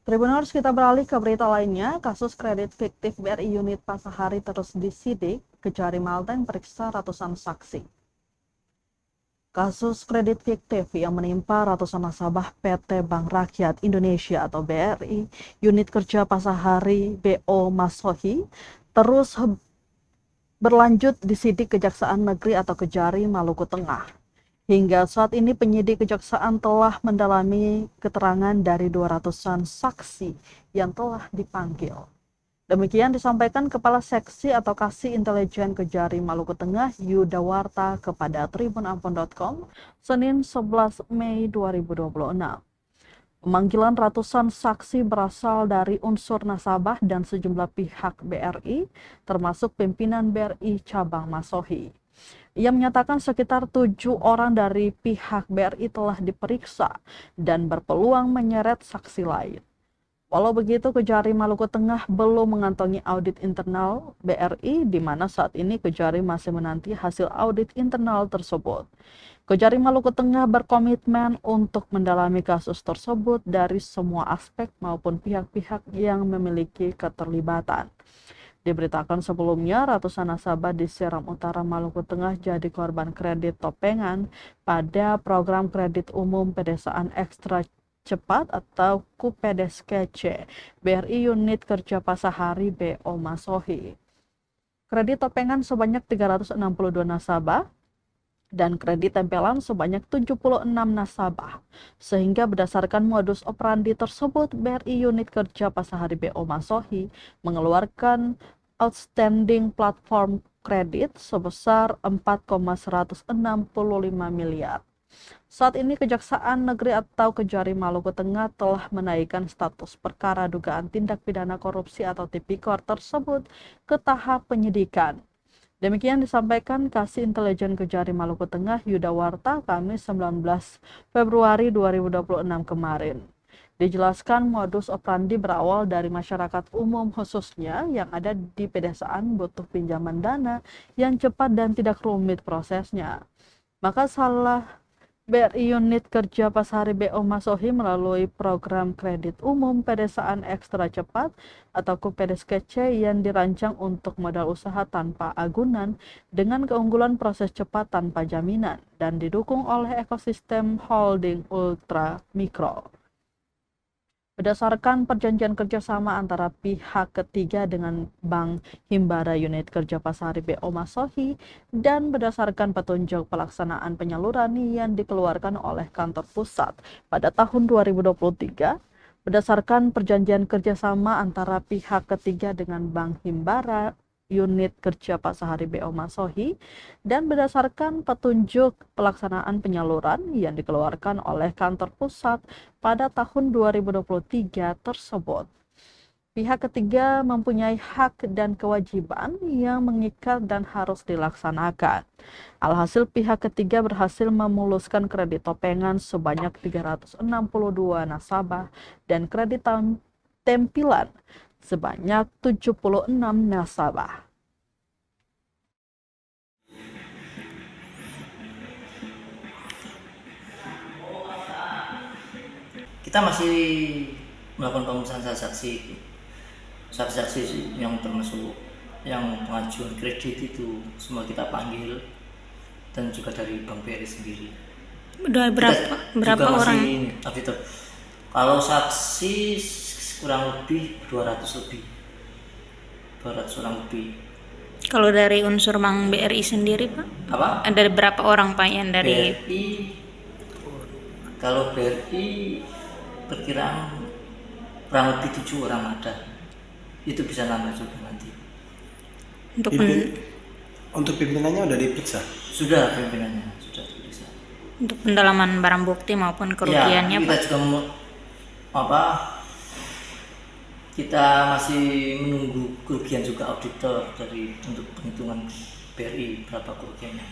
Tribuners, kita beralih ke berita lainnya. Kasus kredit fiktif BRI unit Pasahari terus disidik, Kejari Malten periksa ratusan saksi. Kasus kredit fiktif yang menimpa ratusan nasabah PT Bank Rakyat Indonesia atau BRI unit kerja Pasahari BO Masohi terus berlanjut disidik Kejaksaan Negeri atau Kejari Maluku Tengah. Hingga saat ini penyidik kejaksaan telah mendalami keterangan dari 200-an saksi yang telah dipanggil. Demikian disampaikan Kepala Seksi atau Kasih Intelijen Kejari Maluku Tengah Yudawarta kepada Tribunambon.com Senin 11 Mei 2026. Pemanggilan ratusan saksi berasal dari unsur nasabah dan sejumlah pihak BRI, termasuk pimpinan BRI Cabang Masohi. Ia menyatakan sekitar 7 orang dari pihak BRI telah diperiksa dan berpeluang menyeret saksi lain. Walau begitu, Kejari Maluku Tengah belum mengantongi audit internal BRI, di mana saat ini Kejari masih menanti hasil audit internal tersebut. Kejari Maluku Tengah berkomitmen untuk mendalami kasus tersebut dari semua aspek maupun pihak-pihak yang memiliki keterlibatan. Diberitakan sebelumnya, ratusan nasabah di Seram Utara, Maluku Tengah jadi korban kredit topengan pada program kredit umum pedesaan ekstra cepat atau KUPEDES Kece BRI unit kerja Pasahari BO Masohi. Kredit topengan sebanyak 362 nasabah dan kredit tempelan sebanyak 76 nasabah. Sehingga berdasarkan modus operandi tersebut, BRI unit kerja Pasahari BO Masohi mengeluarkan outstanding platform kredit sebesar 4,165 miliar. Saat ini Kejaksaan Negeri atau Kejari Maluku Tengah telah menaikkan status perkara dugaan tindak pidana korupsi atau tipikor tersebut ke tahap penyidikan. Demikian disampaikan Kasih Intelijen Kejari Maluku Tengah Yudawarta Kamis 19 Februari 2026 kemarin. Dijelaskan modus operandi berawal dari masyarakat umum khususnya yang ada di pedesaan butuh pinjaman dana yang cepat dan tidak rumit prosesnya. Maka salah BRI unit kerja Pasahari BO Masohi melalui program kredit umum pedesaan ekstra cepat atau KUPEDES Kece yang dirancang untuk modal usaha tanpa agunan dengan keunggulan proses cepat tanpa jaminan dan didukung oleh ekosistem holding ultra mikro. Berdasarkan perjanjian kerjasama antara pihak ketiga dengan Bank Himbara unit kerja Pasahari BO Masohi dan berdasarkan petunjuk pelaksanaan penyaluran yang dikeluarkan oleh kantor pusat pada tahun 2023, berdasarkan perjanjian kerjasama antara pihak ketiga dengan Bank Himbara unit kerja Pasahari BO Masohi dan berdasarkan petunjuk pelaksanaan penyaluran yang dikeluarkan oleh kantor pusat pada tahun 2023 tersebut. Pihak ketiga mempunyai hak dan kewajiban yang mengikat dan harus dilaksanakan. Alhasil pihak ketiga berhasil memuluskan kredit topengan sebanyak 362 nasabah dan kredit tempilan sebanyak 76 nasabah. Kita masih melakukan pemeriksaan saksi-saksi yang termasuk yang pengajuan kredit itu semua kita panggil dan juga dari Bank BRI sendiri. Udah berapa orang? Kalau saksi kurang lebih 200 orang lebih. Kalau dari unsur Bank BRI sendiri, Pak? Apa? Ada berapa orang, Pak, yang dari BRI? Kalau BRI perkiraan kurang lebih 7 orang ada. Itu bisa nambah juga nanti. Untuk pimpinannya udah diperiksa? Sudah, pimpinannya sudah diperiksa. Untuk pendalaman barang bukti maupun kerugiannya, ya, kita Pak? juga kita masih menunggu kerugian juga auditor untuk penghitungan BRI berapa kerugiannya.